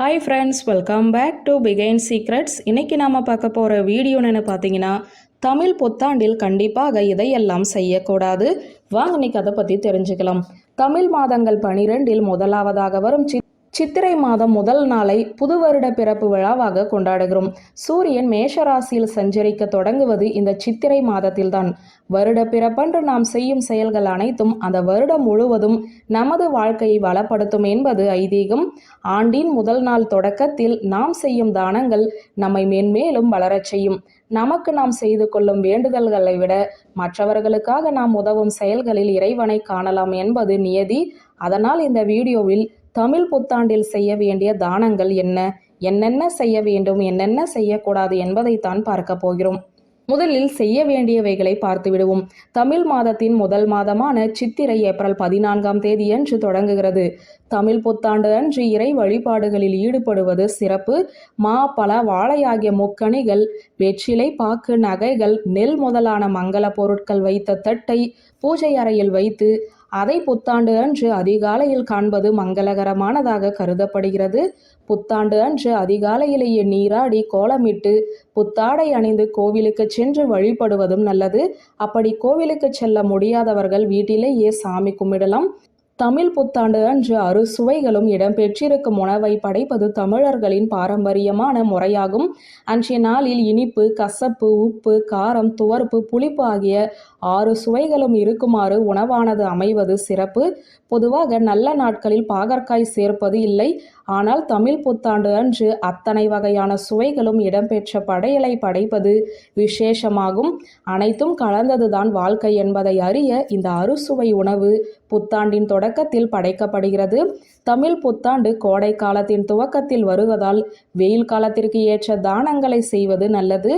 Hi friends, welcome back to begin secrets. இன்றைக்கி நாம் பார்க்க போகிற வீடியோன்னு பார்த்தீங்கன்னா, தமிழ் புத்தாண்டில் கண்டிப்பாக இதையெல்லாம் செய்யக்கூடாது. வாங்க இன்னைக்கு அதை பற்றி தெரிஞ்சுக்கலாம். தமிழ் மாதங்கள் 12இல் முதலாவதாக வரும் சித்திரை மாதம் முதல் நாளை புது வருட பிறப்பு விழாவாக கொண்டாடுகிறோம். சூரியன் மேஷராசியில் சஞ்சரிக்க தொடங்குவது இந்த சித்திரை மாதத்தில்தான். வருட பிறப்பன்று நாம் செய்யும் செயல்கள் அனைத்தும் அந்த வருடம் முழுவதும் நமது வாழ்க்கையை வளப்படுத்தும் என்பது ஐதீகம். ஆண்டின் முதல் நாள் தொடக்கத்தில் நாம் செய்யும் தானங்கள் நம்மை மென்மேலும் வளரச் செய்யும். நமக்கு நாம் செய்து கொள்ளும் வேண்டுதல்களை விட மற்றவர்களுக்காக நாம் உதவும் செயல்களில் இறைவனை காணலாம் என்பது நியதி. அதனால் இந்த வீடியோவில் தமிழ் புத்தாண்டில் செய்ய வேண்டிய தானங்கள் என்னென்ன செய்ய வேண்டும், என்னென்ன செய்யக்கூடாது என்பதைத்தான் பார்க்க போகிறோம். முதலில் செய்ய வேண்டியவைகளை பார்த்து விடுவோம். தமிழ் மாதத்தின் முதல் மாதமான சித்திரை ஏப்ரல் 14ஆம் தேதி அன்று தொடங்குகிறது. தமிழ் புத்தாண்டு அன்று இறை வழிபாடுகளில் ஈடுபடுவது சிறப்பு. மா, பல, வாழை ஆகிய முக்கணிகள், வெற்றிலை, பாக்கு, நகைகள், நெல் முதலான மங்கள பொருட்கள் வைத்த தட்டை பூஜை அறையில் வைத்து அதை புத்தாண்டு அன்று அதிகாலையில் காண்பது மங்களகரமானதாக கருதப்படுகிறது. புத்தாண்டு அன்று அதிகாலையிலேயே நீராடி கோலமிட்டு புத்தாடை அணிந்து கோவிலுக்கு சென்று வழிபடுவதும் நல்லது. அப்படி கோவிலுக்கு செல்ல முடியாதவர்கள் வீட்டிலேயே சாமி கும்பிடலாம். தமிழ் புத்தாண்டு அன்று அறுசுவைகளும் இடம்பெற்றிருக்கும் உணவை படைப்பது தமிழர்களின் பாரம்பரியமான முறையாகும். அன்றைய நாளில் இனிப்பு, கசப்பு, உப்பு, காரம், துவர்ப்பு, புளிப்பு ஆகிய 6 சுவைகளும் இருக்குமாறு உணவானது அமைவது சிறப்பு. பொதுவாக நல்ல நாட்களில் பாகற்காய் சேர்ப்பது இல்லை. ஆனால் தமிழ் புத்தாண்டு அன்று அத்தனை வகையான சுவைகளும் இடம்பெற்ற படையலை படைப்பது விசேஷமாகும். அனைத்தும் கலந்ததுதான் வாழ்க்கை என்பதை அறிய இந்த அறுசுவை உணவு புத்தாண்டின் தொடக்கத்தில் படைக்கப்படுகிறது. தமிழ் புத்தாண்டு கோடை காலத்தின் துவக்கத்தில் வருவதால் வெயில் காலத்திற்கு ஏற்ற தானங்களை செய்வது நல்லது.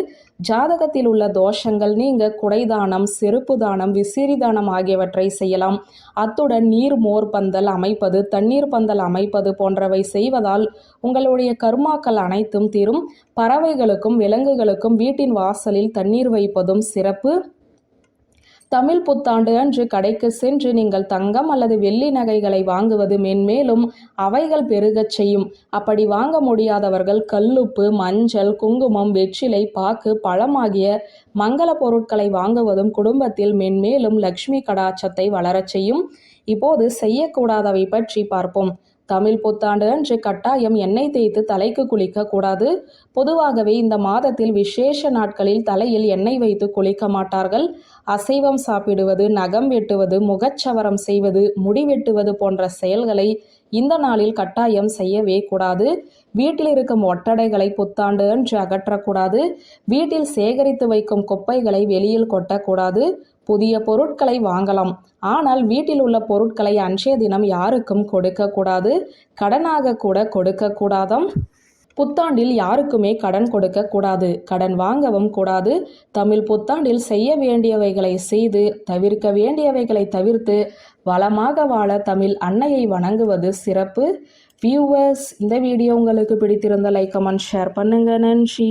ஜாதகத்தில் உள்ள தோஷங்கள் நீங்க குடைதானம், செருப்பு தானம், விசிறி தானம் ஆகியவற்றை செய்யலாம். அத்துடன் நீர் மோர் பந்தல் அமைப்பது, தண்ணீர் பந்தல் அமைப்பது போன்றவை செய்வதால் உங்களுடைய கர்மாக்கள் அனைத்தும் தீரும். பறவைகளுக்கும் விலங்குகளுக்கும் வீட்டின் வாசலில் தண்ணீர் வைப்பதும் சிறப்பு. தமிழ் புத்தாண்டு அன்று கடைக்கு சென்று நீங்கள் தங்கம் அல்லது வெள்ளி நகைகளை வாங்குவது மென்மேலும் அவைகள் பெருகச் செய்யும். அப்படி வாங்க முடியாதவர்கள் கல்லுப்பு, மஞ்சள், குங்குமம், வெற்றிலை, பாக்கு, பழம் ஆகிய மங்கள பொருட்களை வாங்குவதும் குடும்பத்தில் மென்மேலும் லக்ஷ்மி கடாட்சத்தை வளரச் செய்யும். இப்போது செய்யக்கூடாதவை பற்றி பார்ப்போம். தமிழ் புத்தாண்டு அன்று கட்டாயம் எண்ணெய் தேய்த்து தலைக்கு குளிக்க கூடாது. பொதுவாகவே இந்த மாதத்தில் விசேஷ நாட்களில் தலையில் எண்ணெய் வைத்து குளிக்க மாட்டார்கள். அசைவம் சாப்பிடுவது, நகம் வெட்டுவது, முகச்சவரம் செய்வது, முடி வெட்டுவது போன்ற செயல்களை இந்த நாளில் கட்டாயம் செய்யவே கூடாது. வீட்டில் இருக்கும் ஒட்டடைகளை புத்தாண்டு அன்று அகற்றக்கூடாது. வீட்டில் சேகரித்து வைக்கும் குப்பைகளை வெளியில் கொட்டக்கூடாது. புதிய பொருட்களை வாங்கலாம். ஆனால் வீட்டில் உள்ள பொருட்களை அன்றைய தினம் யாருக்கும் கொடுக்கக்கூடாது. கடனாக கூட கொடுக்கக்கூடாதாம். புத்தாண்டில் யாருக்குமே கடன் கொடுக்க கூடாது. கடன் வாங்கவும் கூடாது. தமிழ் புத்தாண்டில் செய்ய வேண்டியவைகளை செய்து தவிர்க்க வேண்டியவைகளை தவிர்த்து வளமாக வாழ தமிழ் அன்னையை வணங்குவது சிறப்பு. வியூவர்ஸ், இந்த வீடியோ உங்களுக்கு பிடித்திருந்த லைக், கமெண்ட், ஷேர் பண்ணுங்க. நன்றி.